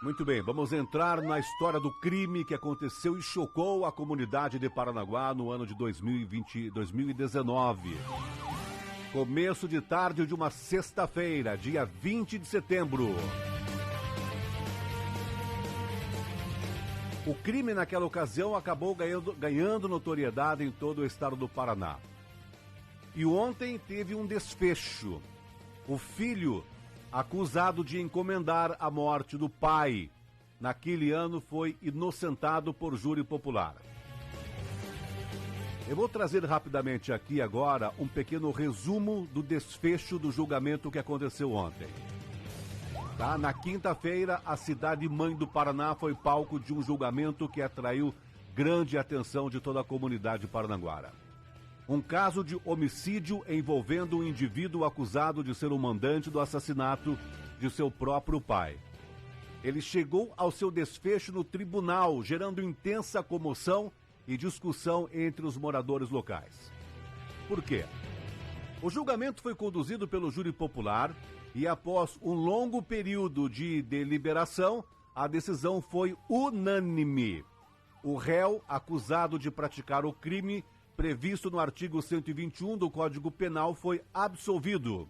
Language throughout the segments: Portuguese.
Muito bem, vamos entrar na história do crime que aconteceu e chocou a comunidade de Paranaguá no ano de 2019. Começo de tarde de uma sexta-feira, dia 20 de setembro. O crime naquela ocasião acabou ganhando notoriedade em todo o estado do Paraná. E ontem teve um desfecho. O filho acusado de encomendar a morte do pai, naquele ano foi inocentado por júri popular. Eu vou trazer rapidamente aqui agora um pequeno resumo do desfecho do julgamento que aconteceu ontem. Tá? Na quinta-feira, a cidade mãe do Paraná foi palco de um julgamento que atraiu grande atenção de toda a comunidade paranaguara. Um caso de homicídio envolvendo um indivíduo acusado de ser o mandante do assassinato de seu próprio pai. Ele chegou ao seu desfecho no tribunal, gerando intensa comoção e discussão entre os moradores locais. Por quê? O julgamento foi conduzido pelo júri popular e, após um longo período de deliberação, a decisão foi unânime. O réu, acusado de praticar o crime previsto no artigo 121 do Código Penal, foi absolvido.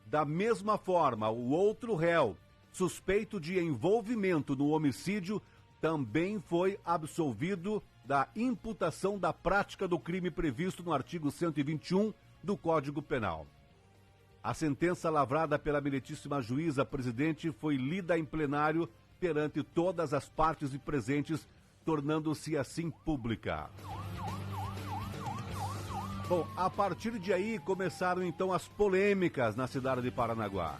Da mesma forma, o outro réu, suspeito de envolvimento no homicídio, também foi absolvido da imputação da prática do crime previsto no artigo 121 do Código Penal. A sentença lavrada pela meritíssima juíza presidente foi lida em plenário perante todas as partes presentes, tornando-se assim pública. Bom, a partir de aí começaram então as polêmicas na cidade de Paranaguá.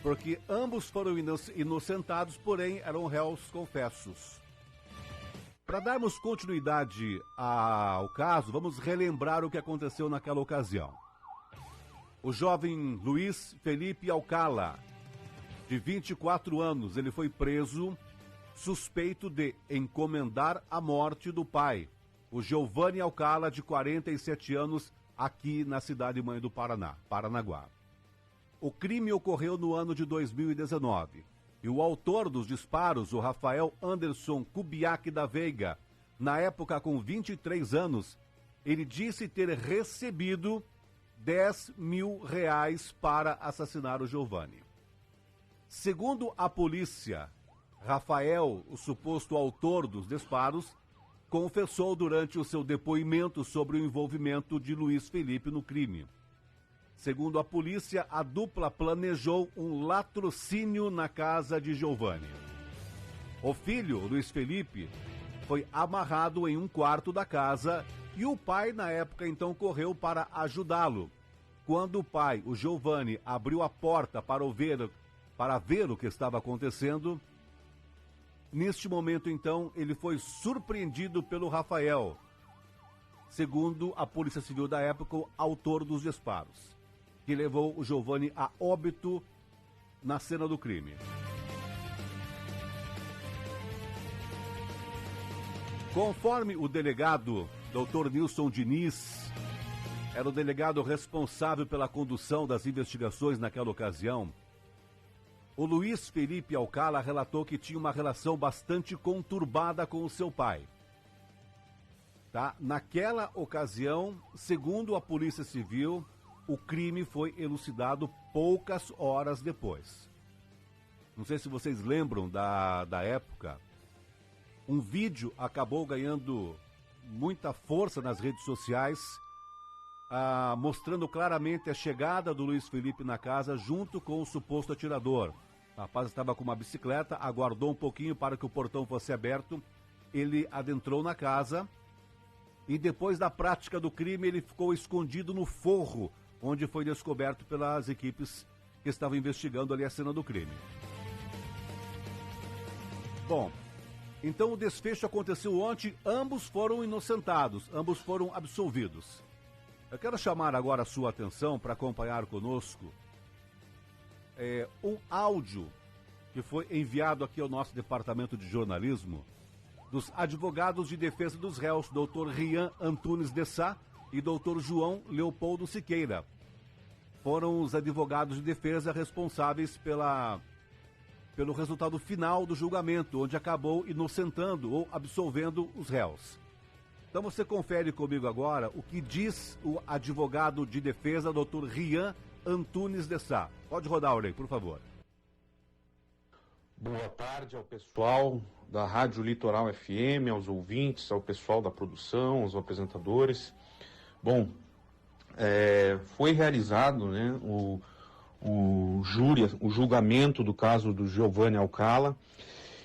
Porque ambos foram inocentados, porém eram réus confessos. Para darmos continuidade ao caso, vamos relembrar o que aconteceu naquela ocasião. O jovem Luiz Felipe Alcala, de 24 anos, ele foi preso suspeito de encomendar a morte do pai, o Giovanni Alcala, de 47 anos, aqui na cidade mãe do Paraná, Paranaguá. O crime ocorreu no ano de 2019 e o autor dos disparos, o Rafael Anderson Kubiak da Veiga, na época com 23 anos, ele disse ter recebido R$10 mil para assassinar o Giovanni. Segundo a polícia, Rafael, o suposto autor dos disparos, confessou durante o seu depoimento sobre o envolvimento de Luiz Felipe no crime. Segundo a polícia, a dupla planejou um latrocínio na casa de Giovanni. O filho, Luiz Felipe, foi amarrado em um quarto da casa e o pai, na época, então correu para ajudá-lo. Quando o pai, o Giovanni, abriu a porta para ver o que estava acontecendo, neste momento, então, ele foi surpreendido pelo Rafael, segundo a Polícia Civil da época, o autor dos disparos, que levou o Giovanni a óbito na cena do crime. Conforme o delegado Dr. Nilson Diniz, era o delegado responsável pela condução das investigações naquela ocasião, o Luiz Felipe Alcala relatou que tinha uma relação bastante conturbada com o seu pai. Tá? Naquela ocasião, segundo a Polícia Civil, o crime foi elucidado poucas horas depois. Não sei se vocês lembram da época. Um vídeo acabou ganhando muita força nas redes sociais, mostrando claramente a chegada do Luiz Felipe na casa junto com o suposto atirador. O rapaz estava com uma bicicleta, aguardou um pouquinho para que o portão fosse aberto, ele adentrou na casa e depois da prática do crime ele ficou escondido no forro, onde foi descoberto pelas equipes que estavam investigando ali a cena do crime. Bom, então o desfecho aconteceu ontem, ambos foram inocentados, ambos foram absolvidos. Eu quero chamar agora a sua atenção para acompanhar conosco um áudio que foi enviado aqui ao nosso departamento de jornalismo dos advogados de defesa dos réus, Dr. Rian Antunes de Sá e Dr. João Leopoldo Siqueira. Foram os advogados de defesa responsáveis pelo resultado final do julgamento, onde acabou inocentando ou absolvendo os réus. Então você confere comigo agora o que diz o advogado de defesa, Dr. Rian Antunes de Sá. Pode rodar, Aurélio, por favor. Boa tarde ao pessoal da Rádio Litoral FM, aos ouvintes, ao pessoal da produção, aos apresentadores. Bom, foi realizado, né, o julgamento do caso do Giovanni Alcala,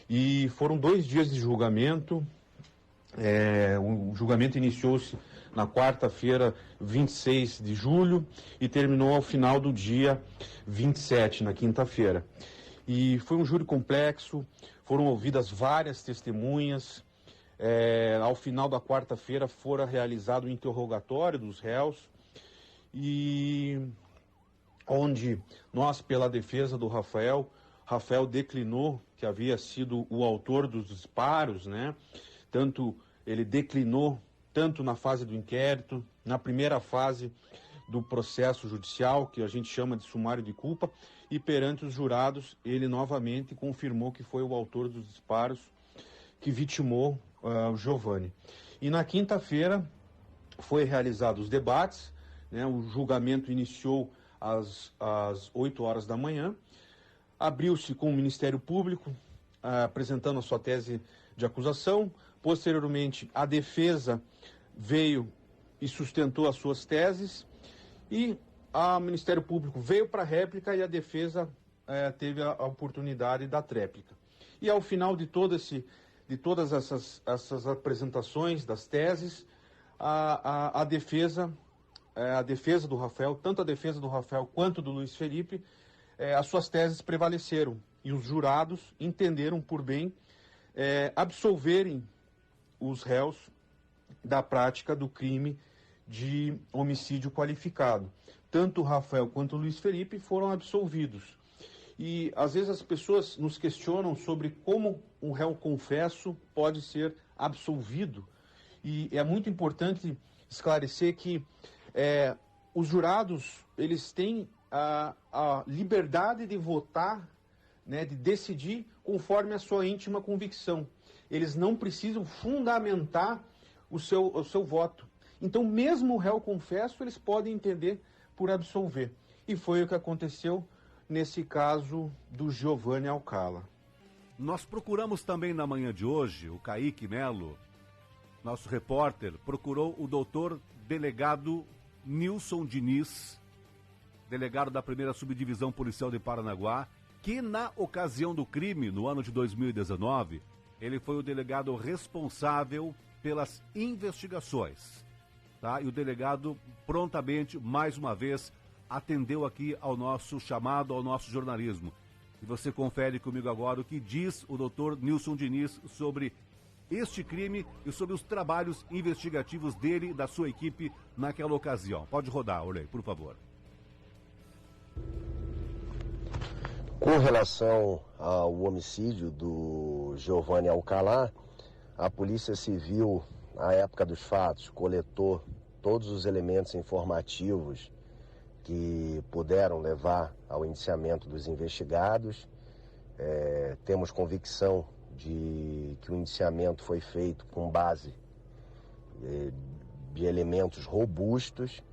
e foram 2 dias de julgamento. O julgamento iniciou-se na quarta-feira, 26 de julho, e terminou ao final do dia 27, na quinta-feira. E foi um júri complexo, foram ouvidas várias testemunhas. Ao final da quarta-feira fora realizado o interrogatório dos réus, e onde nós, pela defesa do Rafael declinou que havia sido o autor dos disparos, né? Ele declinou tanto na fase do inquérito, na primeira fase do processo judicial, que a gente chama de sumário de culpa, e perante os jurados, ele novamente confirmou que foi o autor dos disparos que vitimou o Giovanni. E na quinta-feira foi realizados os debates, né? O julgamento iniciou às 8 horas da manhã, abriu-se com o Ministério Público, apresentando a sua tese de acusação. Posteriormente, a defesa veio e sustentou as suas teses, e o Ministério Público veio para a réplica, e a defesa teve a oportunidade da tréplica. E ao final de todas essas apresentações das teses, a defesa do Rafael, tanto a defesa do Rafael quanto do Luiz Felipe, as suas teses prevaleceram, e os jurados entenderam por bem absolverem os réus da prática do crime de homicídio qualificado. Tanto o Rafael quanto o Luiz Felipe foram absolvidos. E às vezes as pessoas nos questionam sobre como um réu confesso pode ser absolvido. E é muito importante esclarecer que os jurados, eles têm a liberdade de votar, né, de decidir conforme a sua íntima convicção. Eles não precisam fundamentar o seu voto. Então, mesmo o réu confesso, eles podem entender por absolver. E foi o que aconteceu nesse caso do Giovanni Alcala. Nós procuramos também na manhã de hoje, o Kaique Melo, nosso repórter, procurou o doutor delegado Nilson Diniz, delegado da 1ª Subdivisão Policial de Paranaguá, que na ocasião do crime, no ano de 2019, ele foi o delegado responsável pelas investigações, tá? E o delegado prontamente, mais uma vez, atendeu aqui ao nosso chamado, ao nosso jornalismo. E você confere comigo agora o que diz o doutor Nilson Diniz sobre este crime e sobre os trabalhos investigativos dele e da sua equipe naquela ocasião. Pode rodar, Orley, por favor. Com relação ao homicídio do Giovanni Alcala, a Polícia Civil, à época dos fatos, coletou todos os elementos informativos que puderam levar ao indiciamento dos investigados. Temos convicção de que o indiciamento foi feito com base de elementos robustos,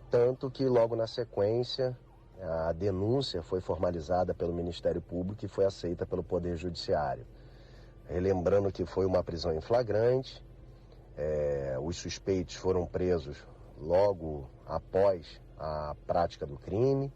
tanto que logo na sequência a denúncia foi formalizada pelo Ministério Público e foi aceita pelo Poder Judiciário. Relembrando que foi uma prisão em flagrante, os suspeitos foram presos logo após a prática do crime,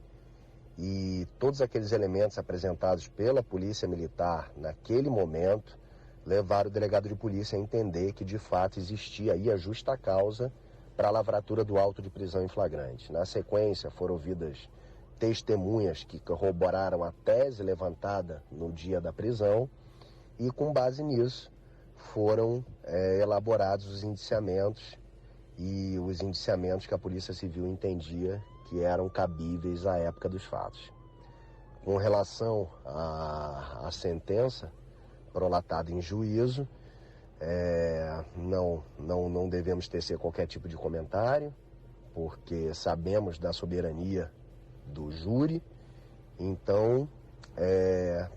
e todos aqueles elementos apresentados pela Polícia Militar naquele momento levaram o delegado de polícia a entender que de fato existia aí a justa causa para a lavratura do auto de prisão em flagrante. Na sequência foram ouvidas testemunhas que corroboraram a tese levantada no dia da prisão, e com base nisso foram elaborados os indiciamentos, e os indiciamentos que a Polícia Civil entendia que eram cabíveis à época dos fatos. Com relação à sentença prolatada em juízo, não devemos tecer qualquer tipo de comentário, porque sabemos da soberania do júri. Então,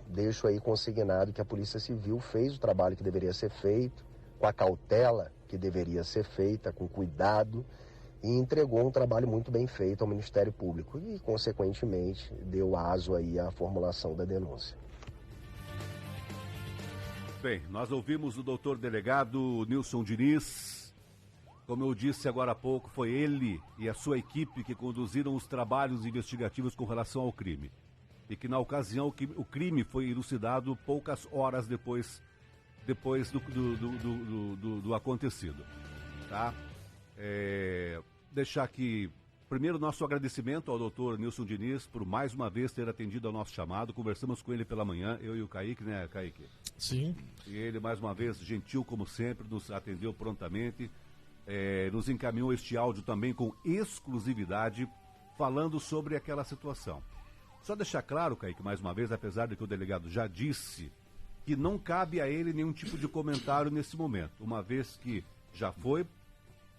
deixo aí consignado que a Polícia Civil fez o trabalho que deveria ser feito, com a cautela que deveria ser feita, com cuidado, e entregou um trabalho muito bem feito ao Ministério Público e, consequentemente, deu aso aí à formulação da denúncia. Bem, nós ouvimos o doutor delegado Nilson Diniz. Como eu disse agora há pouco, foi ele e a sua equipe que conduziram os trabalhos investigativos com relação ao crime. E que, na ocasião, o crime foi elucidado poucas horas depois do acontecido. Tá? Deixar aqui, primeiro, nosso agradecimento ao doutor Nilson Diniz por mais uma vez ter atendido ao nosso chamado. Conversamos com ele pela manhã, eu e o Kaique, né, Kaique? Sim. E ele, mais uma vez, gentil como sempre, nos atendeu prontamente, nos encaminhou este áudio também com exclusividade, falando sobre aquela situação. Só deixar claro, Kaique, mais uma vez, apesar de que o delegado já disse que não cabe a ele nenhum tipo de comentário nesse momento, uma vez que já foi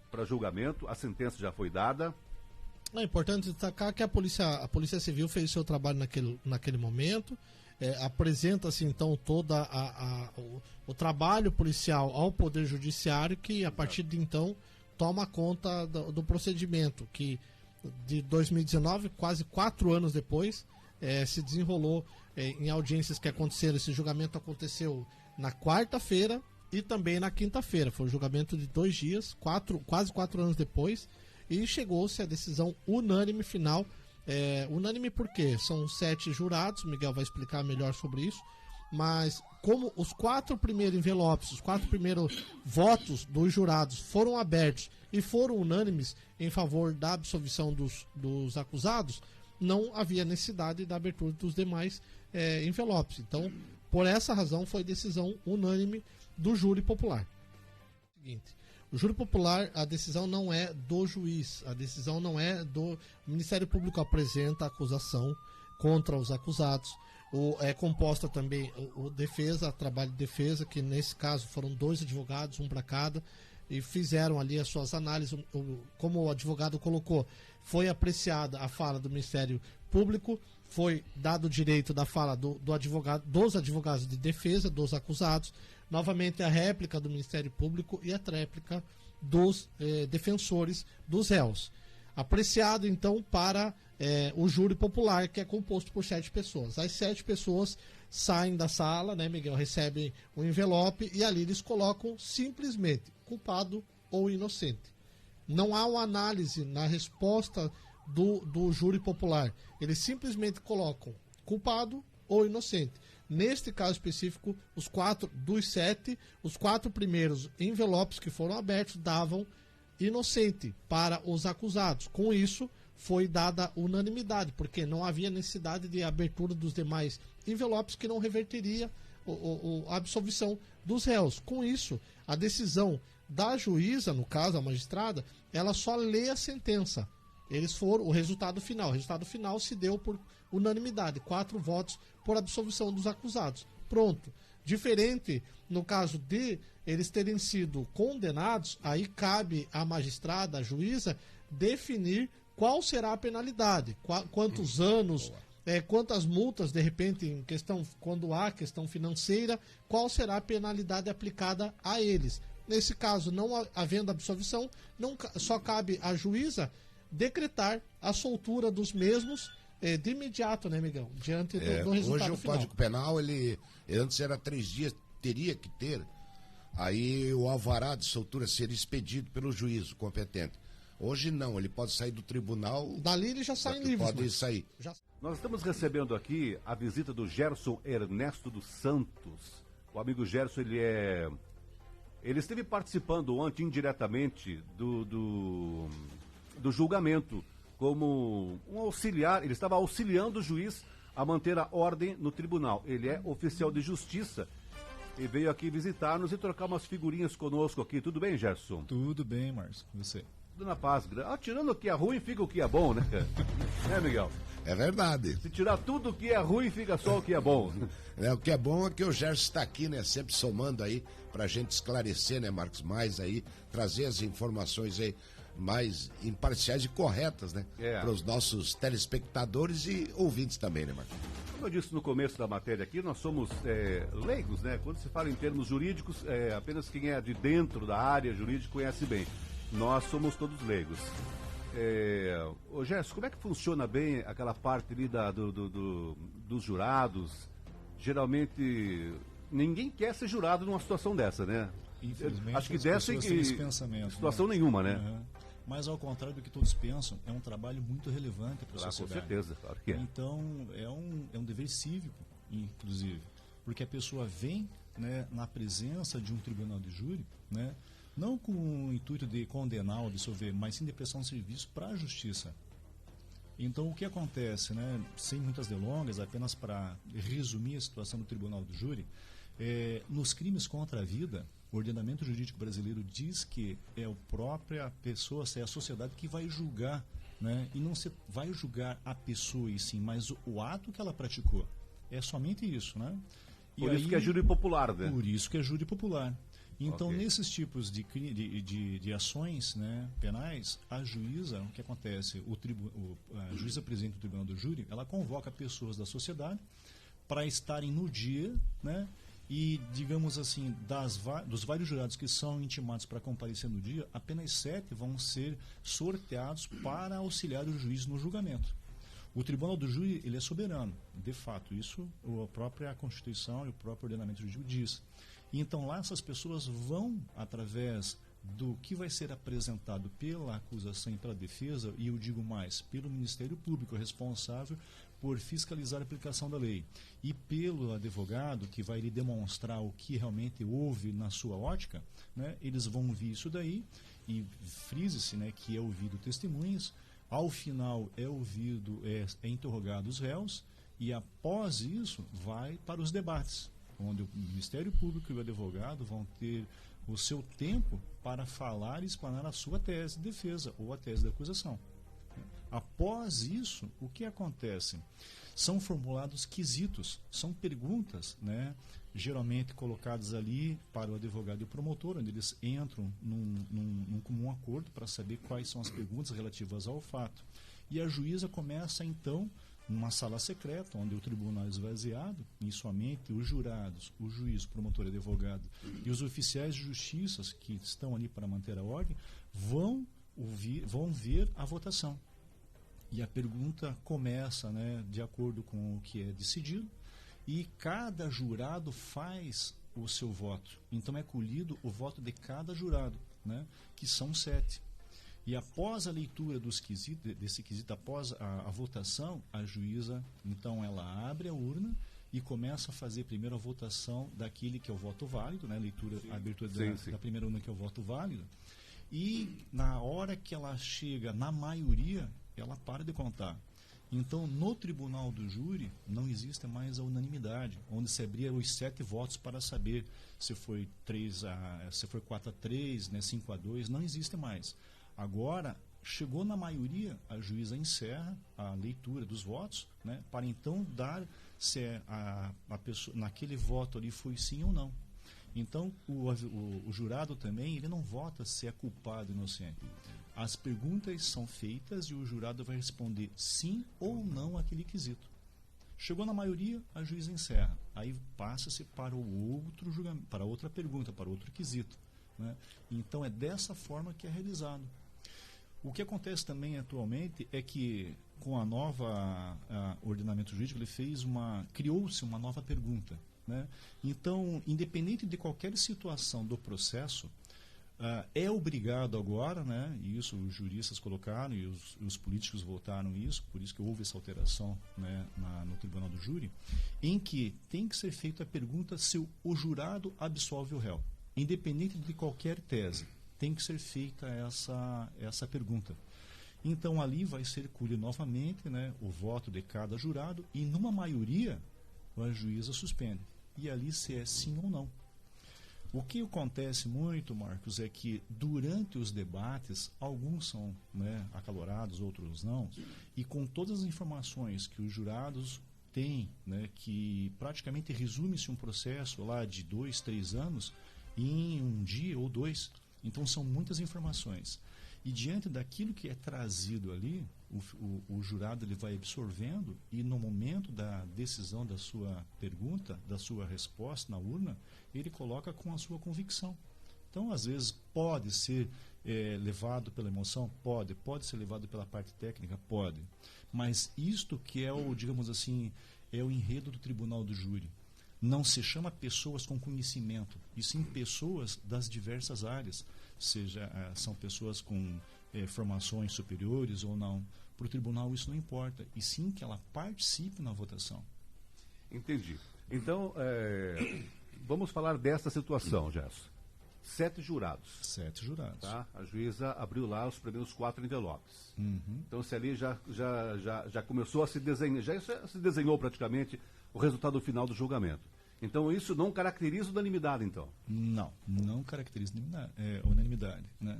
para julgamento, a sentença já foi dada. É importante destacar que a Polícia Civil fez seu trabalho naquele momento, apresenta-se então todo o trabalho policial ao Poder Judiciário, que a partir de então toma conta do procedimento, que de 2019, quase 4 anos depois, se desenrolou em audiências que aconteceram. Esse julgamento aconteceu na quarta-feira e também na quinta-feira. Foi um julgamento de 2 dias, quase 4 anos depois, e chegou-se à decisão unânime final. Unânime por quê? São 7 jurados, o Miguel vai explicar melhor sobre isso, mas como os 4 primeiros envelopes, os 4 primeiros votos dos jurados foram abertos e foram unânimes em favor da absolvição dos acusados, não havia necessidade da abertura dos demais envelopes. Então, por essa razão, foi decisão unânime do júri popular. Seguinte, o júri popular, a decisão não é do juiz, a decisão não é do... O Ministério Público apresenta a acusação contra os acusados. É composta também o defesa, trabalho de defesa, que nesse caso foram 2 advogados, um para cada, e fizeram ali as suas análises. Como o advogado colocou, foi apreciada a fala do Ministério Público, foi dado o direito da fala dos advogados de defesa, dos acusados, novamente a réplica do Ministério Público e a réplica dos defensores dos réus. Apreciado então para o júri popular, que é composto por 7 pessoas. As 7 pessoas saem da sala, né, Miguel, recebem um envelope e ali eles colocam simplesmente culpado ou inocente. Não há uma análise na resposta do júri popular. Eles simplesmente colocam culpado ou inocente. Neste caso específico, os 4 dos 7, os 4 primeiros envelopes que foram abertos davam inocente para os acusados. Com isso, foi dada unanimidade, porque não havia necessidade de abertura dos demais envelopes, que não reverteria a absolvição dos réus. Com isso, a decisão da juíza, no caso a magistrada, ela só lê a sentença. Eles foram o resultado final. O resultado final se deu por unanimidade, 4 votos por absolvição dos acusados. Pronto. Diferente no caso de eles terem sido condenados, aí cabe à magistrada, à juíza, definir qual será a penalidade, quantos anos, quantas multas, de repente, em questão, quando há questão financeira, qual será a penalidade aplicada a eles. Nesse caso, não havendo absolvição, só cabe à juíza decretar a soltura dos mesmos de imediato, né, Miguel? Diante do resultado hoje o final. Código Penal, ele antes era 3 dias, teria que ter, aí o alvará de soltura seria expedido pelo juízo competente. Hoje não, ele pode sair do tribunal. Dali ele já sai livre. Pode sair. Nós estamos recebendo aqui a visita do Gerson Ernesto dos Santos. O amigo Gerson, ele esteve participando ontem indiretamente do julgamento como um auxiliar. Ele estava auxiliando o juiz a manter a ordem no tribunal. Ele é oficial de justiça e veio aqui visitar-nos e trocar umas figurinhas conosco aqui. Tudo bem, Gerson? Tudo bem, Márcio, com você? Tudo na paz. Tirando o que é ruim, fica o que é bom, né? Né, Miguel? É verdade. Se tirar tudo o que é ruim, fica só o que é bom. O que é bom é que o Gerson está aqui, né? Sempre somando aí pra gente esclarecer, né, Marcos? Mais aí, trazer as informações aí mais imparciais e corretas, né? Para os nossos telespectadores e ouvintes também, né, Marcos? Como eu disse no começo da matéria aqui, nós somos leigos, né? Quando se fala em termos jurídicos, apenas quem é de dentro da área jurídica conhece bem. Nós somos todos leigos. Ô Gerson, como é que funciona bem aquela parte ali dos jurados? Geralmente, ninguém quer ser jurado numa situação dessa, né? Infelizmente, acho que as dessa pessoas têm esse pensamento, situação nenhuma, né? Uhum. Mas ao contrário do que todos pensam, é um trabalho muito relevante para a sociedade. Com certeza, claro que é. Então, é um dever cívico, inclusive, porque a pessoa vem, né, na presença de um tribunal de júri, né, não com o intuito de condenar ou absolver, mas sim de prestar um serviço para a justiça. Então, o que acontece, né, sem muitas delongas, apenas para resumir a situação do tribunal do júri, nos crimes contra a vida, o ordenamento jurídico brasileiro diz que é a própria pessoa, é a sociedade que vai julgar, né, e não se vai julgar a pessoa e sim, mas o ato que ela praticou. É somente isso, né? Por isso que é júri popular, né? Por isso que é júri popular. Então, Okay. nesses tipos de ações, né, penais, a juíza, o que acontece? A juíza presidente do tribunal do júri, ela convoca pessoas da sociedade para estarem no dia, né, e, digamos assim, dos vários jurados que são intimados para comparecer no dia, apenas 7 vão ser sorteados para auxiliar o juiz no julgamento. O tribunal do júri, ele é soberano, de fato, isso a própria Constituição e o próprio ordenamento jurídico diz. Então lá essas pessoas vão, através do que vai ser apresentado pela acusação e pela defesa, e eu digo mais, pelo Ministério Público responsável por fiscalizar a aplicação da lei, e pelo advogado que vai lhe demonstrar o que realmente houve na sua ótica, né, eles vão ouvir isso daí, e frise-se, né, que é ouvido testemunhas, ao final é interrogado os réus, e após isso vai para os debates, onde o Ministério Público e o advogado vão ter o seu tempo para falar e explanar a sua tese de defesa ou a tese da acusação. Após isso, o que acontece? São formulados quesitos, são perguntas, né, geralmente colocadas ali para o advogado e o promotor, onde eles entram num comum acordo para saber quais são as perguntas relativas ao fato. E a juíza começa, então, numa sala secreta, onde o tribunal é esvaziado, e somente os jurados, o juiz, o promotor e o advogado e os oficiais de justiça que estão ali para manter a ordem, vão ver a votação. E a pergunta começa, né, de acordo com o que é decidido, e cada jurado faz o seu voto. Então é colhido o voto de cada jurado, né, que são 7. E após a leitura desse quesito, após a votação, a juíza, então ela abre a urna e começa a fazer primeiro a votação daquele que é o voto válido, né, a abertura da primeira urna que é o voto válido. E na hora que ela chega na maioria, ela para de contar. Então, no tribunal do júri, não existe mais a unanimidade, onde se abria os 7 votos para saber se foi 4-3, né, 5-2, não existe mais. Agora, chegou na maioria, a juíza encerra a leitura dos votos, né, para então dar se a pessoa, naquele voto ali foi sim ou não. Então, o jurado também, ele não vota se é culpado ou inocente. As perguntas são feitas e o jurado vai responder sim ou não àquele quesito. Chegou na maioria, a juíza encerra. Aí passa-se para o outro julgamento, para outra pergunta, para outro quesito, né? Então, é dessa forma que é realizado. O que acontece também atualmente é que, com a nova ordenamento jurídico, criou-se uma nova pergunta, né? Então, independente de qualquer situação do processo, é obrigado agora, né, e isso os juristas colocaram e os políticos votaram isso, por isso que houve essa alteração, né, no tribunal do júri, em que tem que ser feita a pergunta se o jurado absolve o réu, independente de qualquer tese. Tem que ser feita essa pergunta. Então, ali vai ser colhido novamente, né, o voto de cada jurado e, numa maioria, a juíza suspende. E ali se é sim ou não. O que acontece muito, Marcos, é que durante os debates, alguns são, né, acalorados, outros não, e com todas as informações que os jurados têm, né, que praticamente resume-se um processo lá de 2, 3 anos em um dia ou 2, então são muitas informações. E diante daquilo que é trazido ali, o jurado ele vai absorvendo e no momento da decisão da sua pergunta, da sua resposta na urna, ele coloca com a sua convicção. Então, às vezes, pode ser levado pela emoção? Pode ser levado pela parte técnica? Pode. Mas isto que é o, digamos assim, é o enredo do tribunal do júri. Não se chama pessoas com conhecimento, e sim pessoas das diversas áreas, seja são pessoas com formações superiores ou não. Para o tribunal isso não importa, e sim que ela participe na votação. Entendi. Então, vamos falar dessa situação, Gerson. 7 jurados. 7 jurados. Tá? A juíza abriu lá os primeiros 4 envelopes. Então, se ali já começou a se desenhar, já se desenhou praticamente o resultado final do julgamento. Então, isso não caracteriza unanimidade, então? Não caracteriza unanimidade. Né?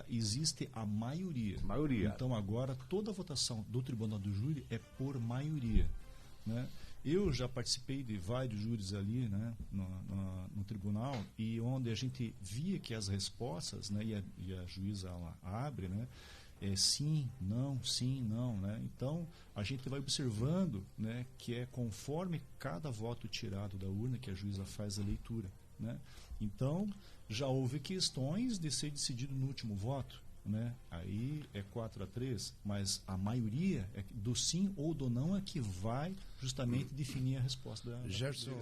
Existe a maioria. Maioria. Então, agora, toda a votação do tribunal do júri é por maioria. Né? Eu já participei de vários júris ali, né, no tribunal, e onde a gente via que as respostas, né, e a juíza ela abre, né, sim, não, né? Então a gente vai observando, né, que é conforme cada voto tirado da urna que a juíza faz a leitura, né? Então já houve questões de ser decidido no último voto, né? Aí é 4-3, mas a maioria do sim ou do não é que vai justamente definir a resposta da Gerson,